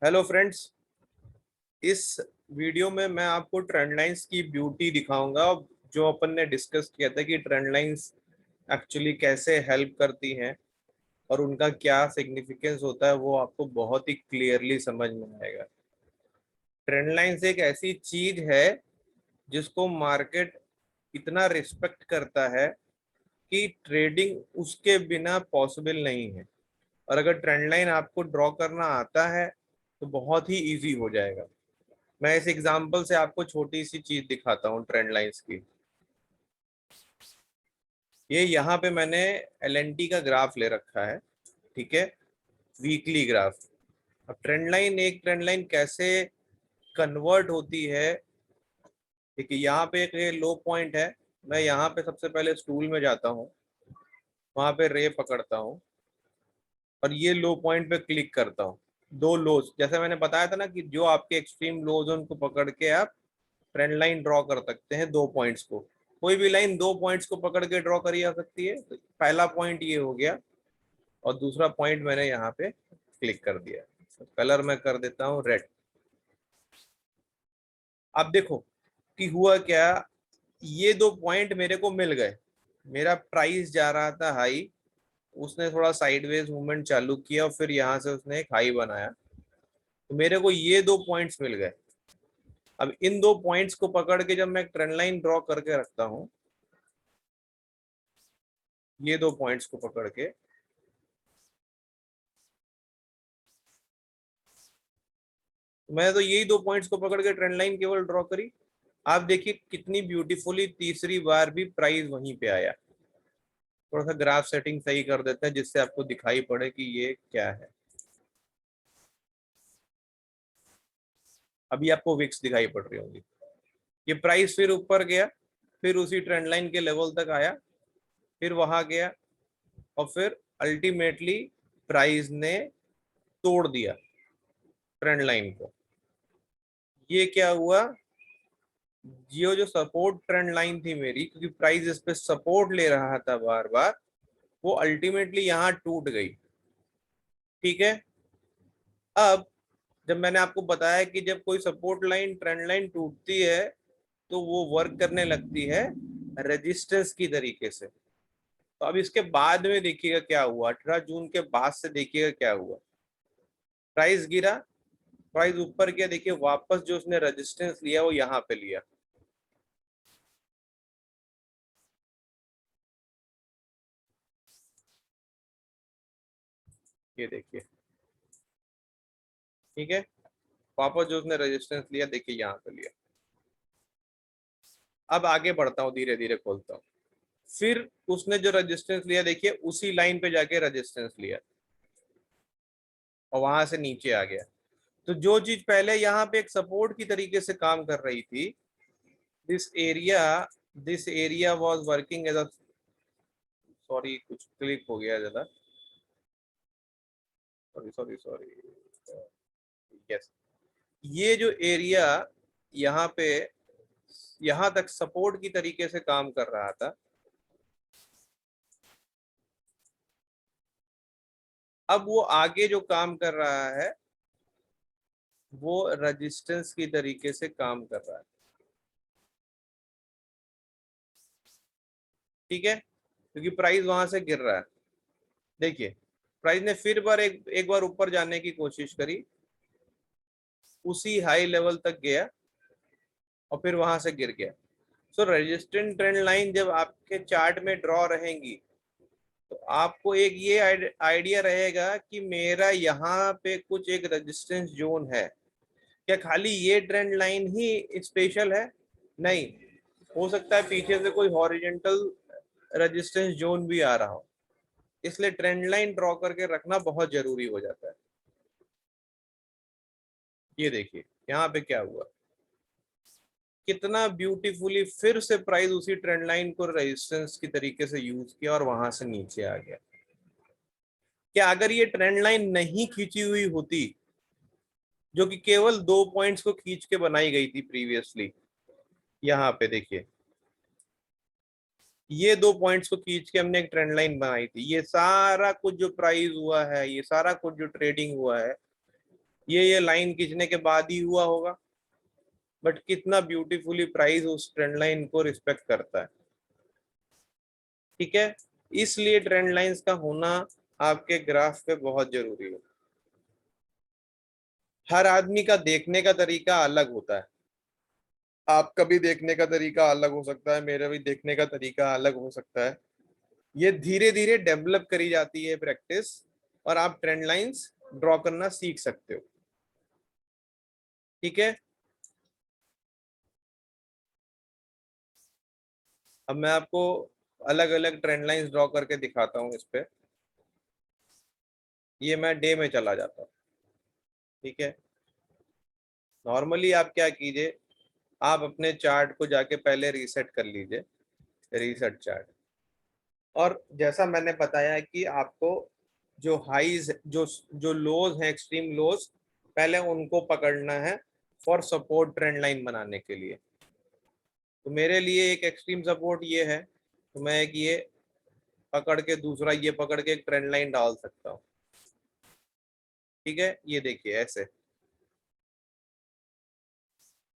Hello friends. इस video में मैं आपको ट्रेंड लाइंस की ब्यूटी दिखाऊंगा। जो अपन ने डिस्कस किया था कि ट्रेंड लाइंस एक्चुअली कैसे हेल्प करती हैं और उनका क्या सिग्निफिकेंस होता है, वो आपको बहुत ही क्लियरली समझ में आएगा। ट्रेंड लाइंस एक ऐसी चीज है जिसको मार्केट इतना रिस्पेक्ट करता है कि ट्रेडिंग उसके बिना पॉसिबल नहीं है। और अगर ट्रेंड लाइन आपको ड्रॉ करना आता है तो बहुत ही इजी हो जाएगा। मैं इस एग्जांपल से आपको छोटी सी चीज दिखाता हूँ ट्रेंड लाइंस की। ये यहाँ पे मैंने एलएनटी का ग्राफ ले रखा है, ठीक है, वीकली ग्राफ। अब ट्रेंड लाइन, एक ट्रेंड लाइन कैसे कन्वर्ट होती है। देखिए यहाँ पे एक लो पॉइंट है। मैं यहाँ पे सबसे पहले स्टूल में जाता हूँ, वहां पे रे पकड़ता हूँ और ये लो पॉइंट पे क्लिक करता हूँ। दो लोज, जैसे मैंने बताया था ना कि जो आपके एक्सट्रीम लोज उनको पकड़ के आप ट्रेंड लाइन ड्रॉ कर सकते हैं। दो पॉइंट्स को, कोई भी लाइन दो पॉइंट्स को पकड़ के ड्रॉ करी जा सकती है। तो पहला पॉइंट ये हो गया और दूसरा पॉइंट मैंने यहाँ पे क्लिक कर दिया। तो कलर मैं कर देता हूँ रेड। अब देखो कि हुआ क्या, ये दो पॉइंट मेरे को मिल गए। मेरा प्राइस जा रहा था हाई, उसने थोड़ा साइडवेज मूवमेंट चालू किया और फिर यहाँ से उसने एक हाई बनाया, तो मेरे को ये दो पॉइंट्स मिल गए। अब इन दो पॉइंट्स को पकड़ के जब मैं ट्रेंड लाइन ड्रॉ करके रखता हूँ, ये दो पॉइंट्स को पकड़ के, मैंने तो यही दो पॉइंट्स को पकड़ के ट्रेंड लाइन केवल ड्रॉ करी। आप देखिए कितनी ब्यूटीफुली तीसरी बार भी प्राइस वहीं पे आया। थोड़ा सा ग्राफ सेटिंग सही कर देते हैं जिससे आपको दिखाई पड़े कि ये क्या है। अभी आपको विक्स दिखाई पड़ रही होंगी। ये प्राइस फिर ऊपर गया, फिर उसी ट्रेंड लाइन के लेवल तक आया, फिर वहां गया और फिर अल्टीमेटली प्राइस ने तोड़ दिया ट्रेंड लाइन को। ये क्या हुआ, जियो जो सपोर्ट ट्रेंड लाइन थी मेरी, क्योंकि प्राइस इस पे सपोर्ट ले रहा था बार बार, वो अल्टीमेटली यहाँ टूट गई। ठीक है। अब जब मैंने आपको बताया कि जब कोई सपोर्ट लाइन ट्रेंड लाइन टूटती है तो वो वर्क करने लगती है रेजिस्टेंस की तरीके से। तो अब इसके बाद में देखिएगा क्या हुआ, 18 जून के बाद से देखिएगा क्या हुआ। प्राइस गिरा, प्राइस ऊपर गया, देखिए वापस जो उसने रेजिस्टेंस लिया वो यहाँ पे लिया। ये देखिए, ठीक है, वापस जो उसने रेजिस्टेंस लिया देखिए यहाँ पे लिया। अब आगे बढ़ता हूँ, धीरे धीरे खोलता हूँ। फिर उसने जो रेजिस्टेंस लिया देखिए उसी लाइन पे जाके रेजिस्टेंस लिया और वहां से नीचे आ गया। तो जो चीज पहले यहाँ पे एक सपोर्ट की तरीके से काम कर रही थी, this area this area was working as a, sorry कुछ क्लिक हो गया ज्यादा, सॉरी सॉरी सॉरी, यस, ये जो एरिया यहाँ पे यहाँ तक सपोर्ट की तरीके से काम कर रहा था, अब वो आगे जो काम कर रहा है वो रेजिस्टेंस की तरीके से काम कर रहा है। ठीक है, क्योंकि प्राइस वहां से गिर रहा है। देखिए प्राइस ने फिर बार एक बार ऊपर जाने की कोशिश करी, उसी हाई लेवल तक गया और फिर वहां से गिर गया। सो रेजिस्टेंट ट्रेंड लाइन जब आपके चार्ट में ड्रॉ रहेंगी तो आपको एक ये आइडिया रहेगा कि मेरा यहाँ पे कुछ एक रेजिस्टेंस जोन है। क्या खाली ये ट्रेंड लाइन ही स्पेशल है? नहीं, हो सकता है पीछे से कोई हॉरिजेंटल रेजिस्टेंस जोन भी आ रहा हो। इसलिए ट्रेंड लाइन ड्रॉ करके रखना बहुत जरूरी हो जाता है। ये देखिए यहाँ पे क्या हुआ, कितना ब्यूटीफुली फिर से प्राइस उसी ट्रेंड लाइन को रेजिस्टेंस की तरीके से यूज किया और वहां से नीचे आ गया। क्या अगर ये ट्रेंड लाइन नहीं खींची हुई होती, जो कि केवल दो पॉइंट्स को खींच के बनाई गई थी प्रीवियसली, यहाँ पे देखिए ये दो पॉइंट्स को खींच के हमने एक ट्रेंड लाइन बनाई थी, ये सारा कुछ जो प्राइस हुआ है, ये सारा कुछ जो ट्रेडिंग हुआ है, ये लाइन खींचने के बाद ही हुआ होगा, बट कितना ब्यूटीफुली प्राइस उस ट्रेंड लाइन को रिस्पेक्ट करता है। ठीक है, इसलिए ट्रेंड लाइंस का होना आपके ग्राफ पे बहुत जरूरी है। हर आदमी का देखने का तरीका अलग होता है, आपका भी देखने का तरीका अलग हो सकता है, मेरा भी देखने का तरीका अलग हो सकता है। ये धीरे धीरे डेवलप करी जाती है प्रैक्टिस, और आप ट्रेंड लाइंस ड्रॉ करना सीख सकते हो। ठीक है, अब मैं आपको अलग अलग ट्रेंड लाइंस ड्रॉ करके दिखाता हूँ इस पे। ये मैं डे में चला जाता हूँ। ठीक है, नॉर्मली आप क्या कीजिए, आप अपने चार्ट को जाके पहले रीसेट कर लीजिए, रीसेट चार्ट। और जैसा मैंने बताया कि आपको जो हाईज, जो लोज हैं, एक्सट्रीम लोज, पहले उनको पकड़ना है फॉर सपोर्ट ट्रेंड लाइन बनाने के लिए। तो मेरे लिए एक एक्सट्रीम सपोर्ट ये है, तो मैं एक ये पकड़ के, दूसरा ये पकड़ के एक ट्रेंड लाइन डाल सकता हूँ। ठीक है, ये देखिए ऐसे।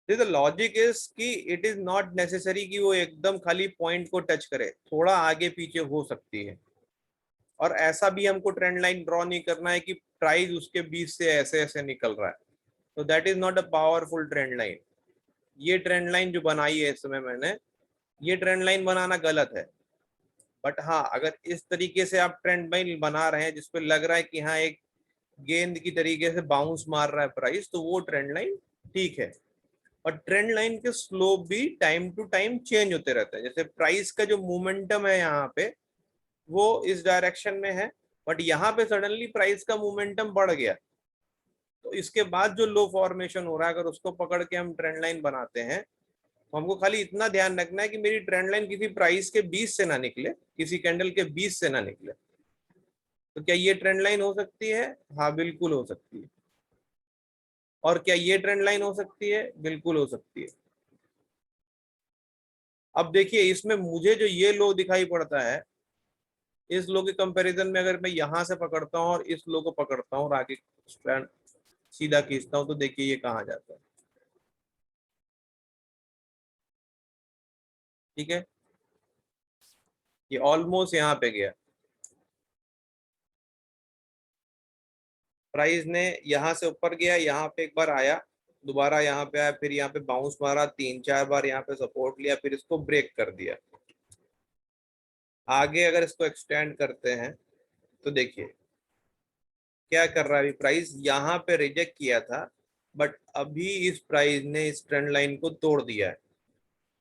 द लॉजिक इज कि इट इज नॉट नेसेसरी कि वो एकदम खाली पॉइंट को टच करे, थोड़ा आगे पीछे हो सकती है। और ऐसा भी हमको ट्रेंड लाइन ड्रॉ नहीं करना है कि प्राइस उसके बीच से ऐसे ऐसे निकल रहा है, तो that is not a powerful trend line. ये ट्रेंड लाइन जो बनाई है इस समय मैंने, ये ट्रेंड लाइन बनाना गलत है। बट हाँ, अगर इस तरीके से आप ट्रेंड लाइन बना रहे हैं जिसपे लग रहा है कि हाँ एक गेंद की तरीके से बाउंस मार रहा है प्राइस, तो वो ट्रेंड लाइन ठीक है। और ट्रेंड लाइन के स्लोप भी टाइम टू टाइम चेंज होते रहते हैं। जैसे प्राइस का जो मोमेंटम है यहाँ पे, वो इस डायरेक्शन में है, बट यहाँ पे सडनली प्राइस का मोमेंटम बढ़ गया, तो इसके बाद जो लो फॉर्मेशन हो रहा है, अगर उसको पकड़ के हम ट्रेंड लाइन बनाते हैं, तो हमको खाली इतना ध्यान रखना है कि मेरी ट्रेंड लाइन किसी प्राइस के 20 से ना निकले, किसी कैंडल के 20 से ना निकले। तो क्या ये ट्रेंड लाइन हो सकती है? हाँ, बिल्कुल हो सकती है। और क्या ये ट्रेंड लाइन हो सकती है? बिल्कुल हो सकती है। अब देखिए, इसमें मुझे जो ये लो दिखाई पड़ता है, इस लो के कंपैरिजन में अगर मैं यहां से पकड़ता हूँ और इस लो को पकड़ता हूँ और आगे स्ट्रैंड सीधा खींचता हूँ, तो देखिए ये कहाँ जाता है। ठीक है, ये ऑलमोस्ट यहाँ पे गया, प्राइस ने यहाँ से ऊपर गया, यहाँ पे एक बार आया, दोबारा यहाँ पे आया, फिर यहाँ पे बाउंस मारा, 3-4 बार यहाँ पे सपोर्ट लिया, फिर इसको ब्रेक कर दिया। आगे अगर इसको एक्सटेंड करते हैं, तो देखिए क्या कर रहा है। अभी प्राइस यहाँ पे रिजेक्ट किया था, बट अभी इस प्राइस ने इस ट्रेंड लाइन को तोड़ दिया है।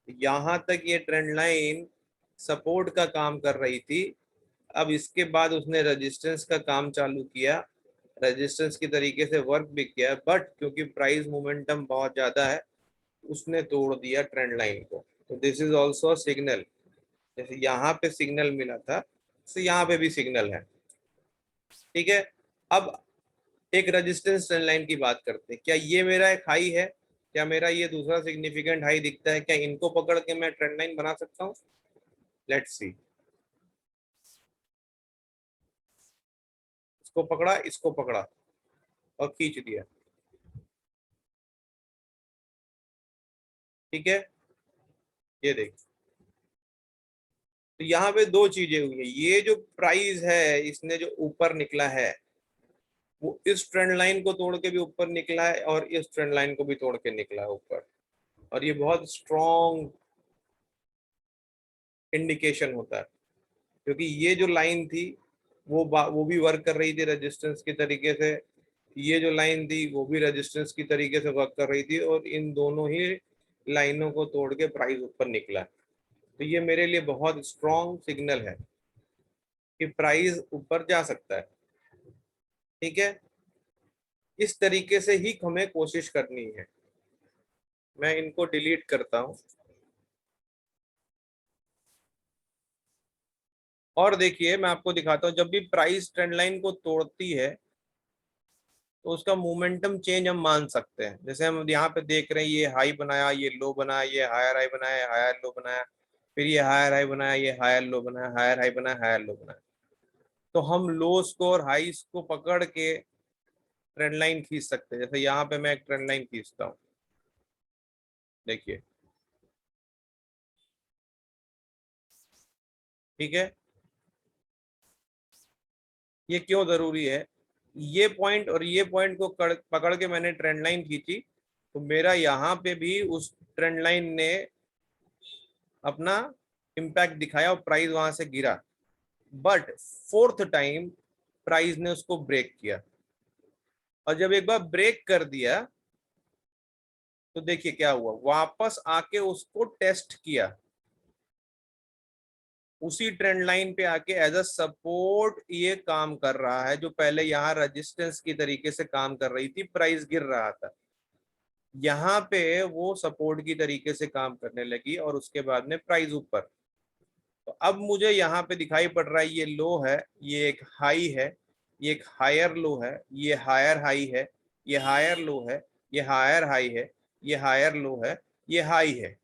यहाँ तक ये ट्रेंड लाइन सपोर्ट का काम कर रही थी, अब इसके बाद उसने रेजिस्टेंस का काम चालू किया, रेजिस्टेंस की तरीके से वर्क भी किया, बट क्योंकि प्राइस मोमेंटम बहुत ज्यादा है, उसने तोड़ दिया ट्रेंड लाइन को। तो दिस इज ऑल्सो सिग्नल। जैसे यहाँ पे सिग्नल मिला था, तो यहाँ पे भी सिग्नल है। ठीक है, अब एक रेजिस्टेंस ट्रेंड लाइन की बात करते हैं। क्या ये मेरा एक हाई है? क्या मेरा ये दूसरा सिग्निफिकेंट हाई दिखता है? क्या इनको पकड़ के मैं ट्रेंड लाइन बना सकता हूँ? Let's see. इसको पकड़ा, इसको पकड़ा और खींच दिया। ठीक है, ये देख, तो यहाँ पे दो चीजें हुई है। ये जो प्राइस है, इसने जो ऊपर निकला है, वो इस ट्रेंड लाइन को तोड़ के भी ऊपर निकला है, और इस ट्रेंड लाइन को भी तोड़ के निकला है ऊपर। और ये बहुत स्ट्रॉन्ग इंडिकेशन होता है, क्योंकि ये जो लाइन थी, वो भी वर्क कर रही थी रेजिस्टेंस की तरीके से, ये जो लाइन थी वो भी रेजिस्टेंस की तरीके से वर्क कर रही थी, और इन दोनों ही लाइनों को तोड़ के प्राइस ऊपर निकला। तो ये मेरे लिए बहुत स्ट्रॉन्ग सिग्नल है कि प्राइस ऊपर जा सकता है। ठीक है, इस तरीके से ही हमें कोशिश करनी है। मैं इनको डिलीट करता हूं, और देखिए मैं आपको दिखाता हूं, जब भी प्राइस ट्रेंड लाइन को तोड़ती है, तो उसका मोमेंटम चेंज हम मान सकते हैं। जैसे हम यहाँ पे देख रहे हैं, ये हाई बनाया, ये लो बनाया, ये हायर हाई बनाया, हायर लो बनाया, फिर ये हायर हाई बनाया, ये हायर लो बनाया, हायर हाई बनाया, हायर लो बनाया। तो हम लोस को और हाईस को पकड़ के ट्रेंड लाइन खींच सकते हैं। जैसे यहाँ पे मैं एक ट्रेंड लाइन खींचता हूँ, देखिए, ठीक है। ये क्यों जरूरी है? ये पॉइंट और ये पॉइंट को पकड़ के मैंने ट्रेंड लाइन खींची, तो मेरा यहाँ पे भी उस ट्रेंड लाइन ने अपना इम्पैक्ट दिखाया और प्राइस वहां से गिरा। बट फोर्थ टाइम प्राइस ने उसको ब्रेक किया, और जब एक बार ब्रेक कर दिया तो देखिए क्या हुआ, वापस आके उसको टेस्ट किया, उसी ट्रेंड लाइन पे आके एज अ सपोर्ट ये काम कर रहा है, जो पहले यहाँ रेजिस्टेंस की तरीके से काम कर रही थी, प्राइस गिर रहा था, यहाँ पे वो सपोर्ट की तरीके से काम करने लगी और उसके बाद में प्राइस ऊपर। तो अब मुझे यहाँ पे दिखाई पड़ रहा है ये लो है, ये एक हाई है, ये एक हायर लो है, ये हायर हाई है, ये हायर लो है, ये हायर हाई है, ये हायर लो है, ये हाई है।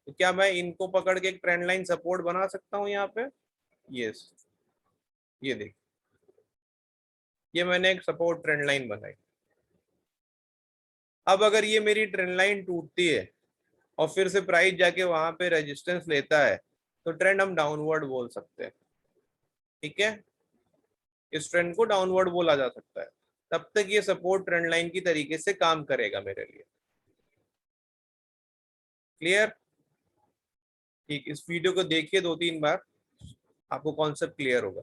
तो क्या मैं इनको पकड़ के एक ट्रेंड लाइन सपोर्ट बना सकता हूँ यहाँ पे? यस, ये देखिए, ये मैंने एक सपोर्ट ट्रेंड लाइन बनाई। अब अगर ये मेरी ट्रेंड लाइन टूटती है और फिर से प्राइस जाके वहां पे रेजिस्टेंस लेता है, तो ट्रेंड हम डाउनवर्ड बोल सकते हैं, ठीक है। इस ट्रेंड को डाउनवर्ड बोला जा सकता है, तब तक ये सपोर्ट ट्रेंड लाइन की तरीके से काम करेगा मेरे लिए। क्लियर? ठीक, इस वीडियो को देखिए 2-3 बार, आपको कॉन्सेप्ट क्लियर होगा।